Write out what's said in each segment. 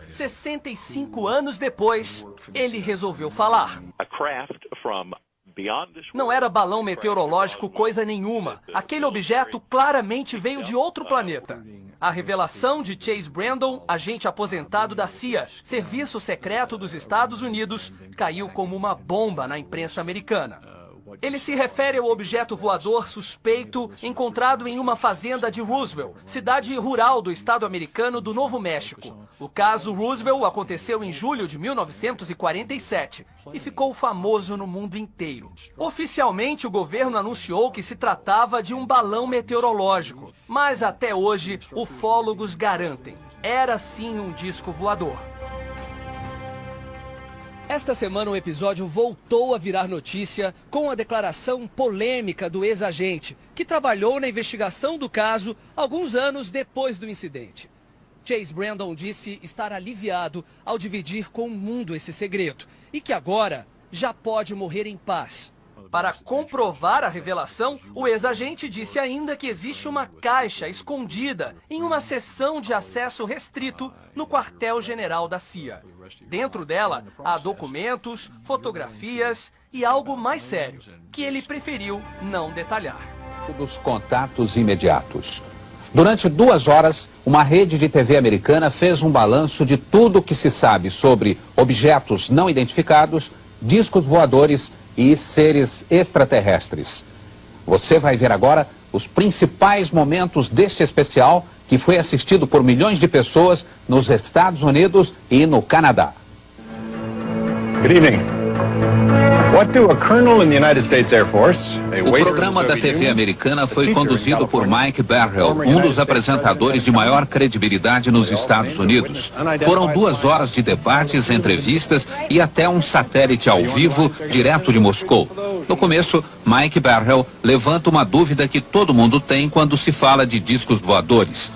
e 65 anos depois, ele resolveu falar. Não era balão meteorológico coisa nenhuma. Aquele objeto claramente veio de outro planeta. A revelação de Chase Brandon, agente aposentado da CIA, Serviço Secreto dos Estados Unidos, caiu como uma bomba na imprensa americana. Ele se refere ao objeto voador suspeito encontrado em uma fazenda de Roosevelt, cidade rural do estado americano do Novo México. O caso Roosevelt aconteceu em julho de 1947 e ficou famoso no mundo inteiro. Oficialmente, o governo anunciou que se tratava de um balão meteorológico, mas até hoje, ufólogos garantem, era sim um disco voador. Esta semana o episódio voltou a virar notícia com a declaração polêmica do ex-agente, que trabalhou na investigação do caso alguns anos depois do incidente. Chase Brandon disse estar aliviado ao dividir com o mundo esse segredo e que agora já pode morrer em paz. Para comprovar a revelação, o ex-agente disse ainda que existe uma caixa escondida em uma seção de acesso restrito no quartel-general da CIA. Dentro dela, há documentos, fotografias e algo mais sério, que ele preferiu não detalhar. Dos contatos imediatos. Durante 2 horas, uma rede de TV americana fez um balanço de tudo o que se sabe sobre objetos não identificados, discos voadores e seres extraterrestres. Você vai ver agora os principais momentos deste especial que foi assistido por milhões de pessoas nos Estados Unidos e no Canadá. Good evening. What do a colonel in the United States Air Force, O programa da TV americana foi conduzido por Mike Barrell, um dos apresentadores de maior credibilidade nos Estados Unidos. Foram 2 horas de debates, entrevistas e até um satélite ao vivo direto de Moscou. No começo, Mike Barrell levanta uma dúvida que todo mundo tem quando se fala de discos voadores.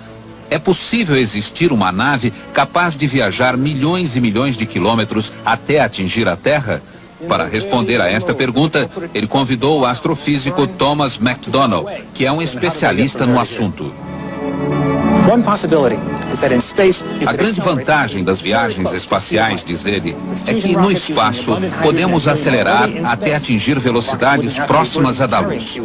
É possível existir uma nave capaz de viajar milhões e milhões de quilômetros até atingir a Terra? Para responder a esta pergunta, ele convidou o astrofísico Thomas McDonald, que é um especialista no assunto. A grande vantagem das viagens espaciais, diz ele, é que no espaço podemos acelerar até atingir velocidades próximas à da luz.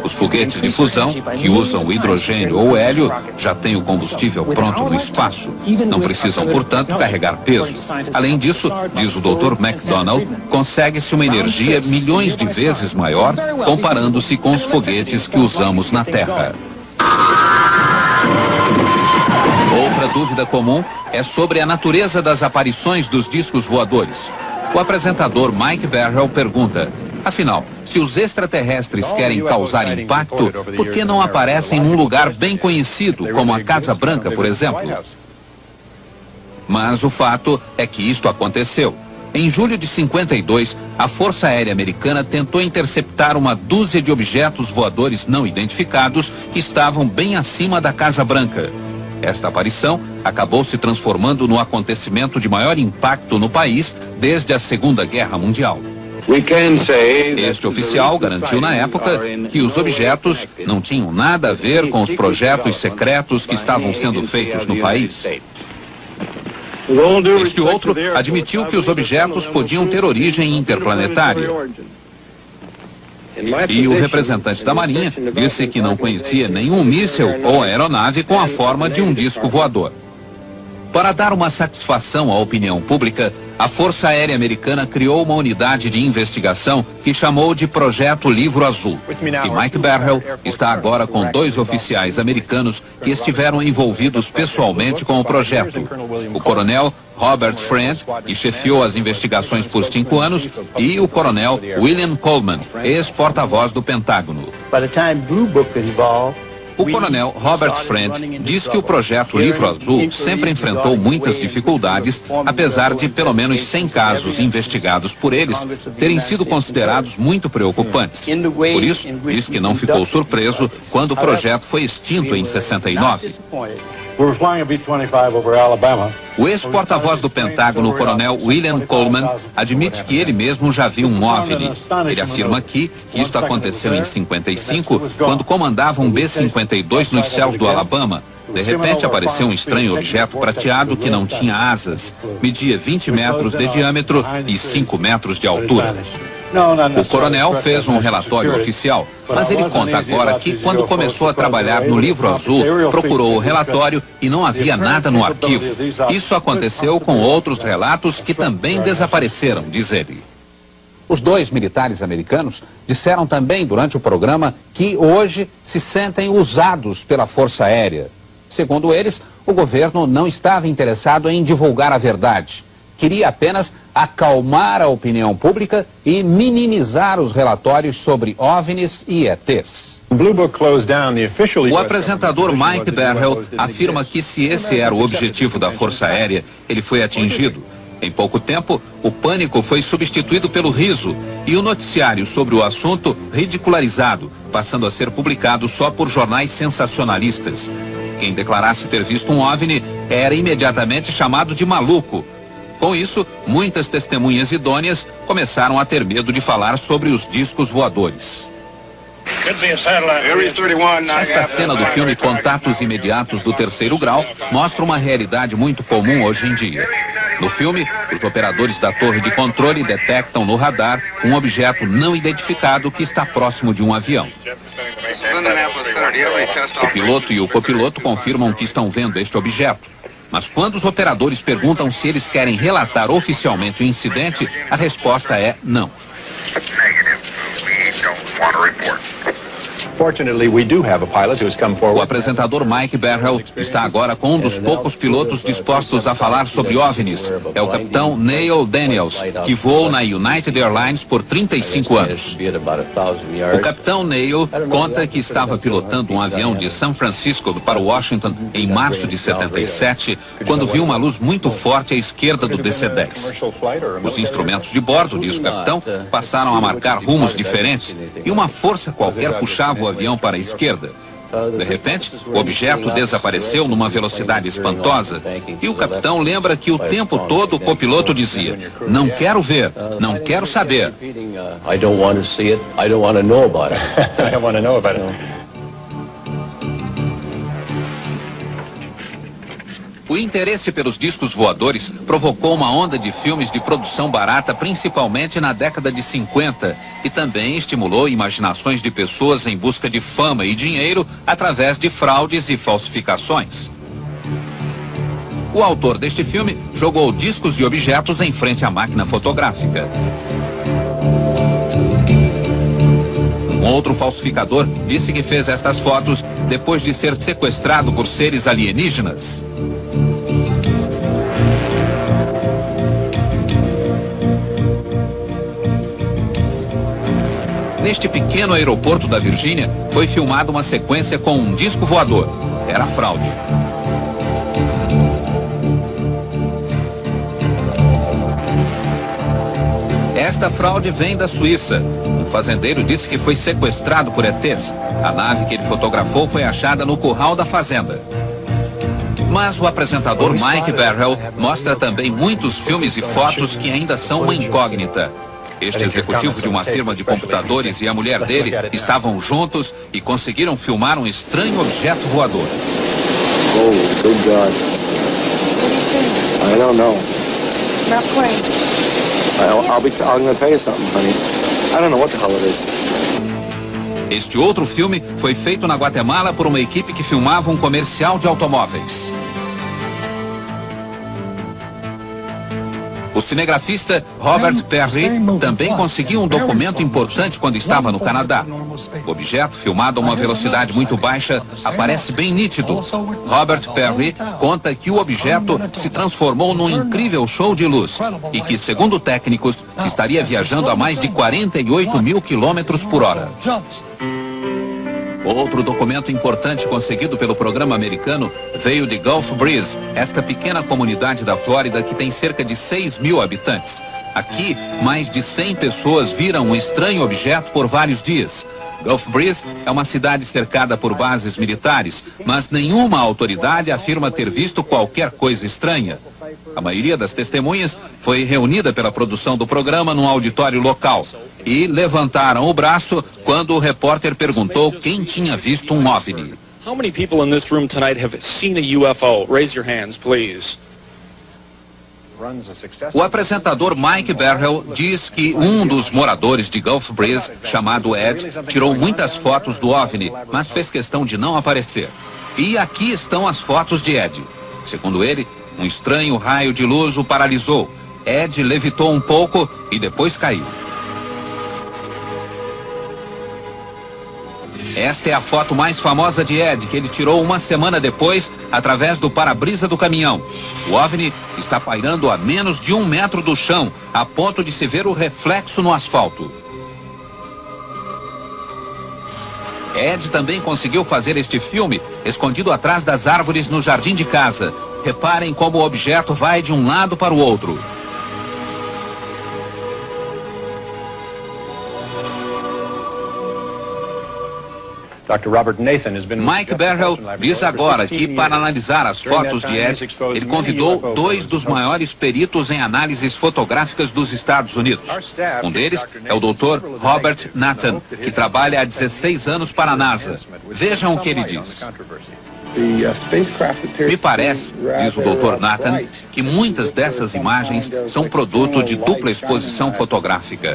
Os foguetes de fusão, que usam hidrogênio ou hélio, já têm o combustível pronto no espaço. Não precisam, portanto, carregar peso. Além disso, diz o Dr. McDonald, consegue-se uma energia milhões de vezes maior comparando-se com os foguetes que usamos na Terra. Outra dúvida comum é sobre a natureza das aparições dos discos voadores. O apresentador Mike Barrell pergunta, afinal, se os extraterrestres querem causar impacto, por que não aparecem num lugar bem conhecido, como a Casa Branca, por exemplo? Mas o fato é que isto aconteceu. Em julho de 52, a Força Aérea Americana tentou interceptar uma dúzia de objetos voadores não identificados que estavam bem acima da Casa Branca. Esta aparição acabou se transformando no acontecimento de maior impacto no país desde a Segunda Guerra Mundial. Este oficial garantiu na época que os objetos não tinham nada a ver com os projetos secretos que estavam sendo feitos no país. Este outro admitiu que os objetos podiam ter origem interplanetária. E o representante da Marinha disse que não conhecia nenhum míssil ou aeronave com a forma de um disco voador. Para dar uma satisfação à opinião pública, a Força Aérea Americana criou uma unidade de investigação que chamou de Projeto Livro Azul. E Mike Barrell está agora com 2 oficiais americanos que estiveram envolvidos pessoalmente com o projeto. O coronel Robert Friend, que chefiou as investigações por 5 anos, e o coronel William Coleman, ex-porta-voz do Pentágono. O coronel Robert Friend diz que o projeto Livro Azul sempre enfrentou muitas dificuldades, apesar de pelo menos 100 casos investigados por eles terem sido considerados muito preocupantes. Por isso, diz que não ficou surpreso quando o projeto foi extinto em 69. We were flying a B-25 over Alabama. O ex-porta-voz do Pentágono, o coronel William Coleman, admite que ele mesmo já viu um OVNI. Ele afirma aqui que isto aconteceu em 55, quando comandava um B-52 nos céus do Alabama. De repente apareceu um estranho objeto prateado que não tinha asas, media 20 metros de diâmetro e 5 metros de altura. O coronel fez um relatório oficial, mas ele conta agora que quando começou a trabalhar no Livro Azul, procurou o relatório e não havia nada no arquivo. Isso aconteceu com outros relatos que também desapareceram, diz ele. Os dois militares americanos disseram também durante o programa que hoje se sentem usados pela Força Aérea. Segundo eles, o governo não estava interessado em divulgar a verdade. Queria apenas acalmar a opinião pública e minimizar os relatórios sobre OVNIs e ETs. O apresentador Mike Barrell afirma que se esse era o objetivo da Força Aérea, ele foi atingido. Em pouco tempo, o pânico foi substituído pelo riso e o noticiário sobre o assunto ridicularizado, passando a ser publicado só por jornais sensacionalistas. Quem declarasse ter visto um OVNI era imediatamente chamado de maluco. Com isso, muitas testemunhas idôneas começaram a ter medo de falar sobre os discos voadores. Esta cena do filme Contatos Imediatos do Terceiro Grau mostra uma realidade muito comum hoje em dia. No filme, os operadores da torre de controle detectam no radar um objeto não identificado que está próximo de um avião. O piloto e o copiloto confirmam que estão vendo este objeto. Mas quando os operadores perguntam se eles querem relatar oficialmente o incidente, a resposta é não. O apresentador Mike Barrell está agora com um dos poucos pilotos dispostos a falar sobre OVNIs. É o capitão Neil Daniels, que voou na United Airlines por 35 anos. O capitão Neil conta que estava pilotando um avião de São Francisco para Washington em março de 77, quando viu uma luz muito forte à esquerda do DC-10. Os instrumentos de bordo, diz o capitão, passaram a marcar rumos diferentes e uma força qualquer puxava o avião para a esquerda. De repente, o objeto desapareceu numa velocidade espantosa e o capitão lembra que o tempo todo o copiloto dizia: não quero ver, não quero saber. O interesse pelos discos voadores provocou uma onda de filmes de produção barata, principalmente na década de 50, e também estimulou imaginações de pessoas em busca de fama e dinheiro através de fraudes e falsificações. O autor deste filme jogou discos e objetos em frente à máquina fotográfica. Um outro falsificador disse que fez estas fotos depois de ser sequestrado por seres alienígenas. Neste pequeno aeroporto da Virgínia, foi filmada uma sequência com um disco voador. Era fraude. Esta fraude vem da Suíça. Um fazendeiro disse que foi sequestrado por ETs. A nave que ele fotografou foi achada no curral da fazenda. Mas o apresentador Mike Barrell mostra também muitos filmes e fotos que ainda são uma incógnita. Este executivo de uma firma de computadores e a mulher dele estavam juntos e conseguiram filmar um estranho objeto voador. Oh, good God. I don't know. Not quite. I'm going to tell you something, honey. I don't know what the hell it is. Este outro filme foi feito na Guatemala por uma equipe que filmava um comercial de automóveis. O cinegrafista Robert Perry também conseguiu um documento importante quando estava no Canadá. O objeto, filmado a uma velocidade muito baixa, aparece bem nítido. Robert Perry conta que o objeto se transformou num incrível show de luz e que, segundo técnicos, estaria viajando a mais de 48 mil quilômetros por hora. Outro documento importante conseguido pelo programa americano veio de Gulf Breeze, esta pequena comunidade da Flórida que tem cerca de 6 mil habitantes. Aqui, mais de 100 pessoas viram um estranho objeto por vários dias. Gulf Breeze é uma cidade cercada por bases militares, mas nenhuma autoridade afirma ter visto qualquer coisa estranha. A maioria das testemunhas foi reunida pela produção do programa num auditório local e levantaram o braço quando o repórter perguntou quem tinha visto um OVNI. How many people in this room tonight have seen a UFO? Raise your hands, please. O apresentador Mike Barrell diz que um dos moradores de Gulf Breeze, chamado Ed, tirou muitas fotos do OVNI, mas fez questão de não aparecer. E aqui estão as fotos de Ed. Segundo ele, um estranho raio de luz o paralisou. Ed levitou um pouco e depois caiu. Esta é a foto mais famosa de Ed, que ele tirou uma semana depois, através do para-brisa do caminhão. O OVNI está pairando a menos de 1 metro do chão, a ponto de se ver o reflexo no asfalto. Ed também conseguiu fazer este filme escondido atrás das árvores no jardim de casa. Reparem como o objeto vai de um lado para o outro. Mike Barrell diz agora que, para analisar as fotos de Ed, ele convidou 2 dos maiores peritos em análises fotográficas dos Estados Unidos. Um deles é o Dr. Robert Nathan, que trabalha há 16 anos para a NASA. Vejam o que ele diz. Me parece, diz o Dr. Nathan, que muitas dessas imagens são produto de dupla exposição fotográfica.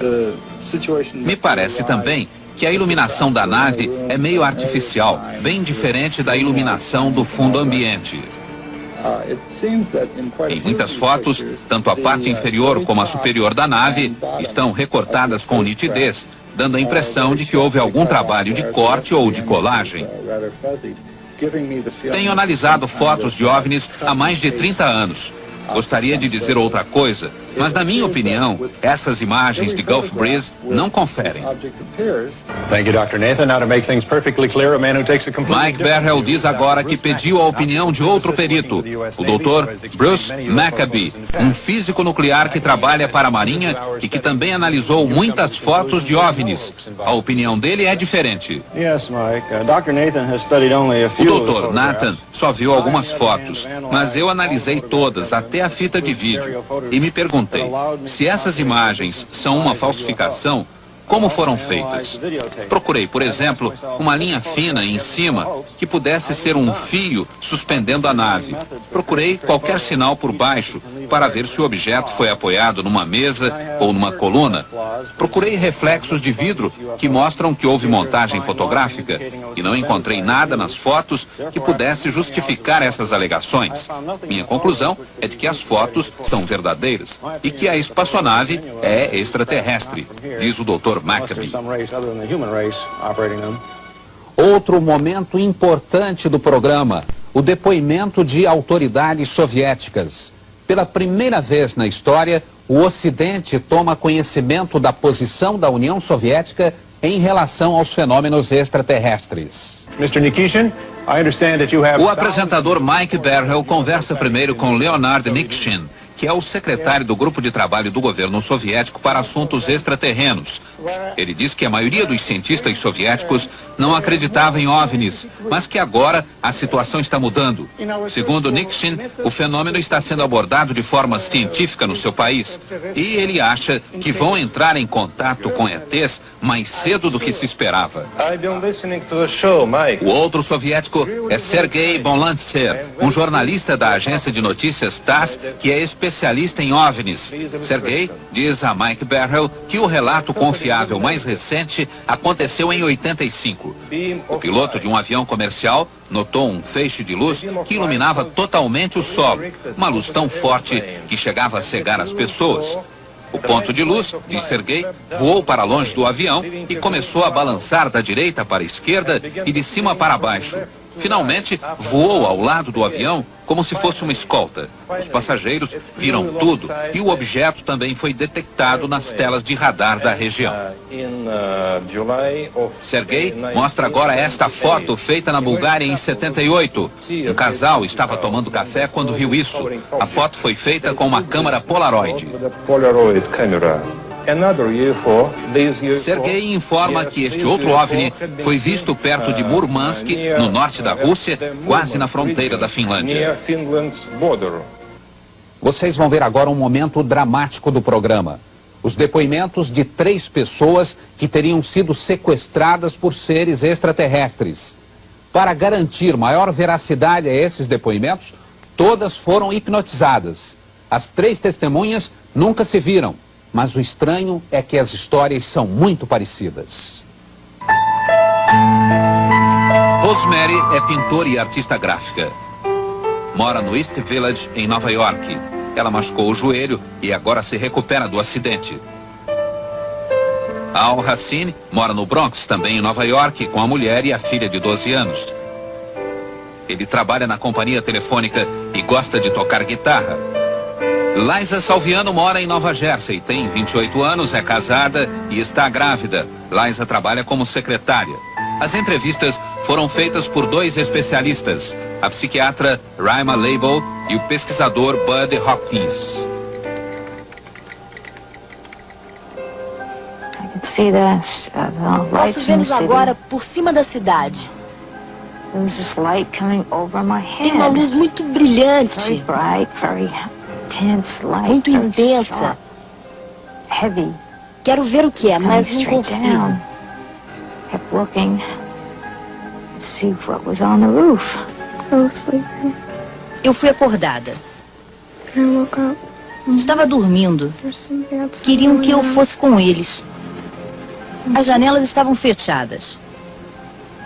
Me parece também que a iluminação da nave é meio artificial, bem diferente da iluminação do fundo ambiente. Em muitas fotos, tanto a parte inferior como a superior da nave estão recortadas com nitidez, dando a impressão de que houve algum trabalho de corte ou de colagem. Tenho analisado fotos de OVNIs há mais de 30 anos. Gostaria de dizer outra coisa, mas na minha opinião, essas imagens de Gulf Breeze não conferem. Mike Barrell diz agora que pediu a opinião de outro perito, o Dr. Bruce Maccabee, um físico nuclear que trabalha para a Marinha e que também analisou muitas fotos de OVNIs. A opinião dele é diferente. O Dr. Nathan só viu algumas fotos, mas eu analisei todas, até a fita de vídeo, e me perguntei se essas imagens são uma falsificação. Como foram feitas? Procurei, por exemplo, uma linha fina em cima que pudesse ser um fio suspendendo a nave. Procurei qualquer sinal por baixo para ver se o objeto foi apoiado numa mesa ou numa coluna. Procurei reflexos de vidro que mostram que houve montagem fotográfica e não encontrei nada nas fotos que pudesse justificar essas alegações. Minha conclusão é de que as fotos são verdadeiras e que a espaçonave é extraterrestre, diz o Dr. Maccabee. Outro momento importante do programa, o depoimento de autoridades soviéticas. Pela primeira vez na história, o Ocidente toma conhecimento da posição da União Soviética em relação aos fenômenos extraterrestres. O apresentador Mike Barrell conversa primeiro com Leonard Nikishin, que é o secretário do grupo de trabalho do governo soviético para assuntos extraterrenos. Ele diz que a maioria dos cientistas soviéticos não acreditava em OVNIs, mas que agora a situação está mudando. Segundo Nikishin, o fenômeno está sendo abordado de forma científica no seu país e ele acha que vão entrar em contato com ETs mais cedo do que se esperava. O outro soviético é Sergei Bonlantsev, um jornalista da agência de notícias TASS, que é especialista em OVNIs. Sergei diz a Mike Barrell que o relato confiável mais recente aconteceu em 85. O piloto de um avião comercial notou um feixe de luz que iluminava totalmente o solo, uma luz tão forte que chegava a cegar as pessoas. O ponto de luz, diz Sergei, voou para longe do avião e começou a balançar da direita para a esquerda e de cima para baixo. Finalmente, voou ao lado do avião como se fosse uma escolta. Os passageiros viram tudo e o objeto também foi detectado nas telas de radar da região. Sergei mostra agora esta foto feita na Bulgária em 78. Um casal estava tomando café quando viu isso. A foto foi feita com uma câmera Polaroid. Sergei informa que este outro OVNI foi visto perto de Murmansk, no norte da Rússia, quase na fronteira da Finlândia. Vocês vão ver agora um momento dramático do programa. Os depoimentos de 3 pessoas que teriam sido sequestradas por seres extraterrestres. Para garantir maior veracidade a esses depoimentos, todas foram hipnotizadas. As 3 testemunhas nunca se viram, mas o estranho é que as histórias são muito parecidas. Rosemary é pintora e artista gráfica. Mora no East Village, em Nova York. Ela machucou o joelho e agora se recupera do acidente. Al Hassin mora no Bronx, também em Nova York, com a mulher e a filha de 12 anos. Ele trabalha na companhia telefônica e gosta de tocar guitarra. Liza Salviano mora em Nova Jersey, tem 28 anos, é casada e está grávida. Liza trabalha como secretária. As entrevistas foram feitas por 2 especialistas, a psiquiatra Raima Leibel e o pesquisador Bud Hopkins. Posso vê-los agora por cima da cidade. Tem uma luz muito brilhante, muito intensa. Quero ver o que é, mas não consigo. Eu fui acordada. Estava dormindo. Queriam que eu fosse com eles. As janelas estavam fechadas.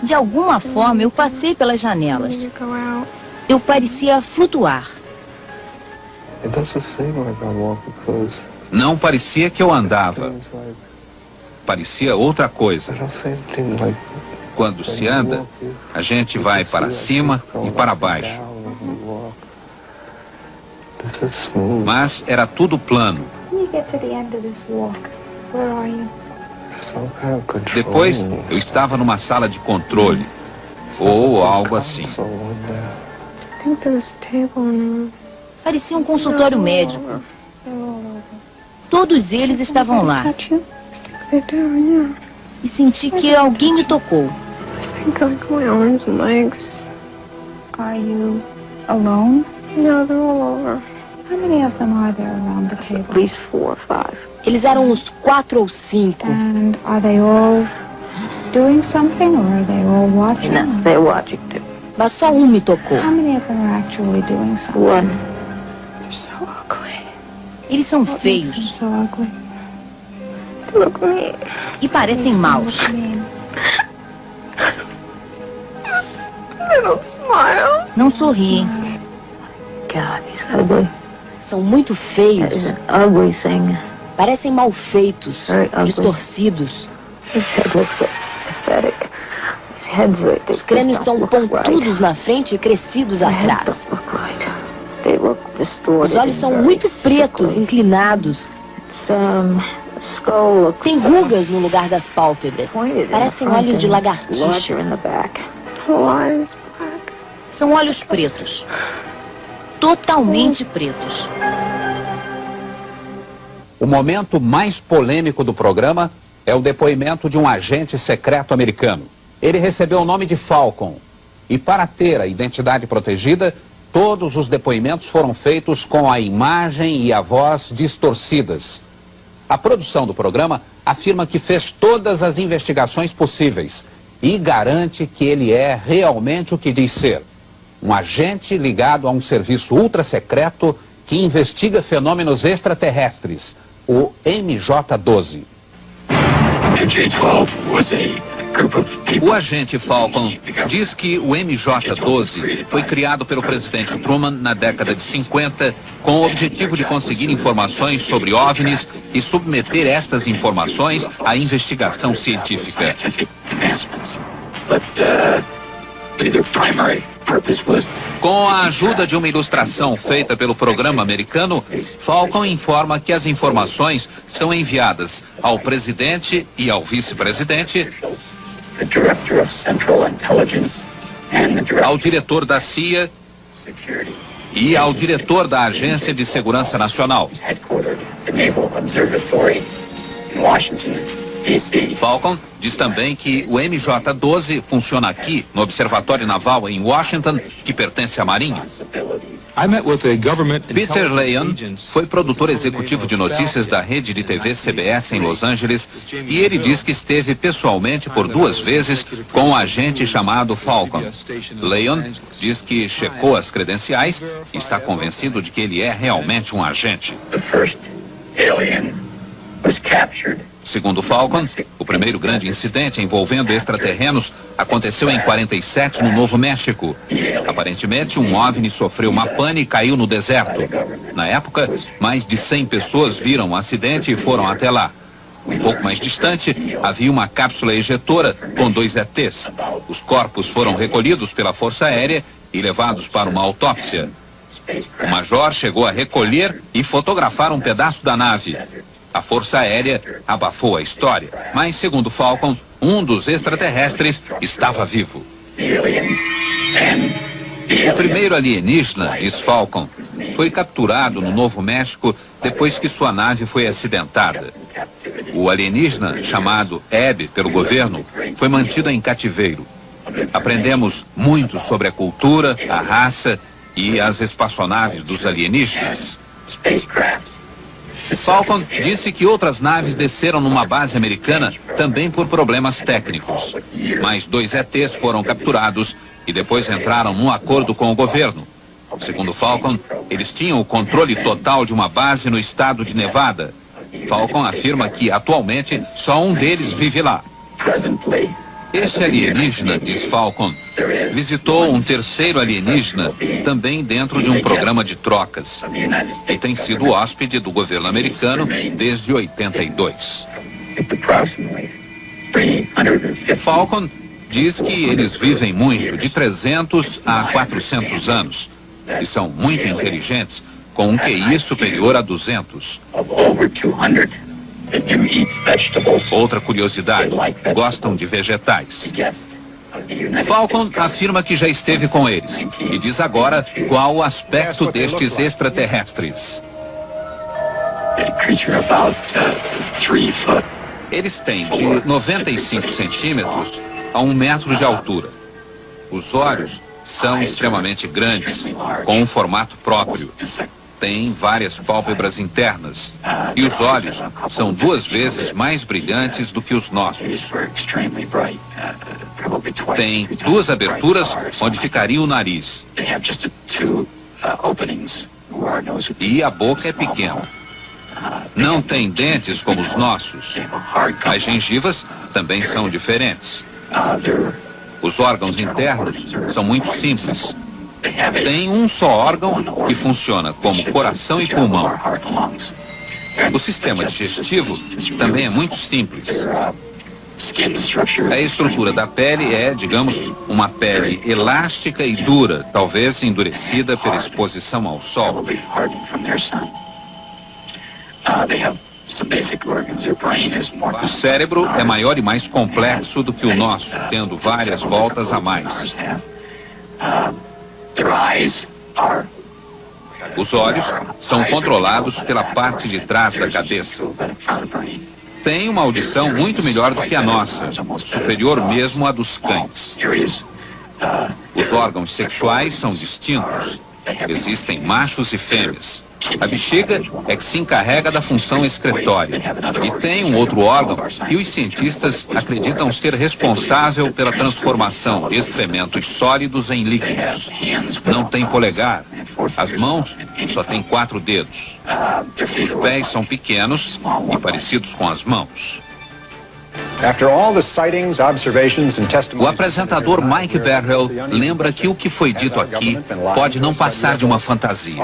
De alguma forma, eu passei pelas janelas. Eu parecia flutuar. Não parecia que eu andava. Parecia outra coisa. Quando se anda, a gente vai para cima e para baixo. Mas era tudo plano. Depois, eu estava numa sala de controle, ou algo assim. Parecia um consultório médico. Todos eles estavam lá. E senti que alguém me tocou. Are you alone? No, they're all over. How many of them are there around the table? At least 4 or 5. Eles eram uns 4 ou 5. And are they all doing something or are they all watching? No, they're watching too. Mas só um me tocou. How many of them are actually doing something? One. They're so ugly. Eles são What makes them feios so ugly? They look mean. e parecem maus. They look mean. They don't smile. Não sorriem. God, he's ugly. São muito That is feios. an ugly thing. Parecem mal feitos, Very ugly. distorcidos. His head looks so pathetic. His head's like Os crânios são pontudos na frente e crescidos atrás. They look distorted. Os olhos são muito pretos, inclinados. Skull looks Tem rugas no lugar das pálpebras. Parecem olhos de lagartixa. larger in the back. Eyes black. São olhos pretos. Totalmente pretos. O momento mais polêmico do programa é o depoimento de um agente secreto americano. Ele recebeu o nome de Falcon. E para ter a identidade protegida, todos os depoimentos foram feitos com a imagem e a voz distorcidas. A produção do programa afirma que fez todas as investigações possíveis e garante que ele é realmente o que diz ser. Um agente ligado a um serviço ultra-secreto que investiga fenômenos extraterrestres, o MJ-12. O agente Falcon diz que o MJ-12 foi criado pelo presidente Truman na década de 50 com o objetivo de conseguir informações sobre OVNIs e submeter estas informações à investigação científica. Com a ajuda de uma ilustração feita pelo programa americano, Falcon informa que as informações são enviadas ao presidente e ao vice-presidente, ao diretor da CIA e ao diretor da Agência de Segurança Nacional. Falcon diz também que o MJ-12 funciona aqui, no Observatório Naval em Washington, que pertence à Marinha. Peter Leon foi produtor executivo de notícias da rede de TV CBS em Los Angeles e ele diz que esteve pessoalmente por 2 vezes com um agente chamado Falcon. Leon diz que checou as credenciais e está convencido de que ele é realmente um agente. Segundo Falcon, o primeiro grande incidente envolvendo extraterrenos aconteceu em 47 no Novo México. Aparentemente, um OVNI sofreu uma pane e caiu no deserto. Na época, mais de 100 pessoas viram o acidente e foram até lá. Um pouco mais distante, havia uma cápsula ejetora com 2 ETs. Os corpos foram recolhidos pela Força Aérea e levados para uma autópsia. O major chegou a recolher e fotografar um pedaço da nave. A Força Aérea abafou a história, mas, segundo Falcon, um dos extraterrestres estava vivo. O primeiro alienígena, diz Falcon, foi capturado no Novo México depois que sua nave foi acidentada. O alienígena, chamado Ebb pelo governo, foi mantido em cativeiro. Aprendemos muito sobre a cultura, a raça e as espaçonaves dos alienígenas. Falcon disse que outras naves desceram numa base americana também por problemas técnicos. Mais 2 ETs foram capturados e depois entraram num acordo com o governo. Segundo Falcon, eles tinham o controle total de uma base no estado de Nevada. Falcon afirma que atualmente só um deles vive lá. Este alienígena, diz Falcon, visitou um terceiro alienígena também dentro de um programa de trocas e tem sido hóspede do governo americano desde 82. Falcon diz que eles vivem muito, de 300 a 400 anos, e são muito inteligentes, com um QI superior a 200. Outra curiosidade, gostam de vegetais. Falcon afirma que já esteve com eles e diz agora qual o aspecto destes extraterrestres. Eles têm de 95 centímetros a 1 metro de altura. Os olhos são extremamente grandes, com um formato próprio. Tem várias pálpebras internas e os olhos são 2 vezes mais brilhantes do que os nossos. Tem 2 aberturas onde ficaria o nariz. E a boca é pequena. Não tem dentes como os nossos. As gengivas também são diferentes. Os órgãos internos são muito simples. Tem um só órgão que funciona como coração e pulmão. O sistema digestivo também é muito simples. A estrutura da pele é, digamos, uma pele elástica e dura, talvez endurecida pela exposição ao sol. O cérebro é maior e mais complexo do que o nosso, tendo várias voltas a mais. Os olhos são controlados pela parte de trás da cabeça. Tem uma audição muito melhor do que a nossa, superior mesmo à dos cães. Os órgãos sexuais são distintos. Existem machos e fêmeas. A bexiga é que se encarrega da função excretória. E tem um outro órgão que os cientistas acreditam ser responsável pela transformação de excrementos sólidos em líquidos. Não tem polegar. As mãos só têm 4 dedos. Os pés são pequenos e parecidos com as mãos. O apresentador Mike Barrell lembra que o que foi dito aqui pode não passar de uma fantasia.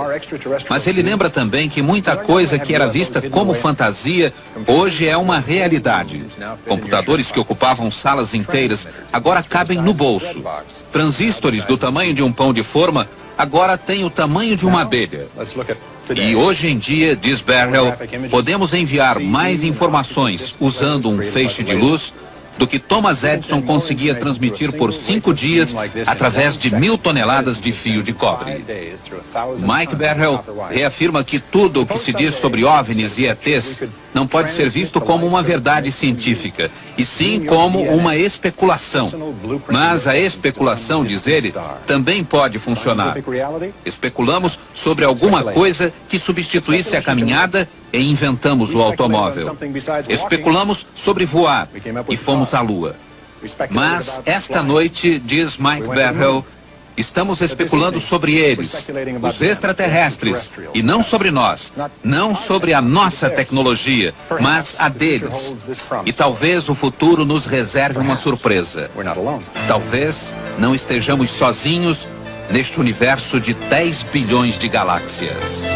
Mas ele lembra também que muita coisa que era vista como fantasia hoje é uma realidade. Computadores que ocupavam salas inteiras agora cabem no bolso. Transistores do tamanho de um pão de forma agora têm o tamanho de uma abelha. E hoje em dia, diz Barrell, podemos enviar mais informações usando um feixe de luz do que Thomas Edison conseguia transmitir por 5 dias através de 1000 toneladas de fio de cobre. Mike Barrell reafirma que tudo o que se diz sobre OVNIs e ETs não pode ser visto como uma verdade científica, e sim como uma especulação. Mas a especulação, diz ele, também pode funcionar. Especulamos sobre alguma coisa que substituísse a caminhada e inventamos o automóvel. Especulamos sobre voar e fomos à Lua. Mas esta noite, diz Mike Berhel, estamos especulando sobre eles, os extraterrestres, e não sobre nós, não sobre a nossa tecnologia, mas a deles. E talvez o futuro nos reserve uma surpresa. Talvez não estejamos sozinhos neste universo de 10 bilhões de galáxias.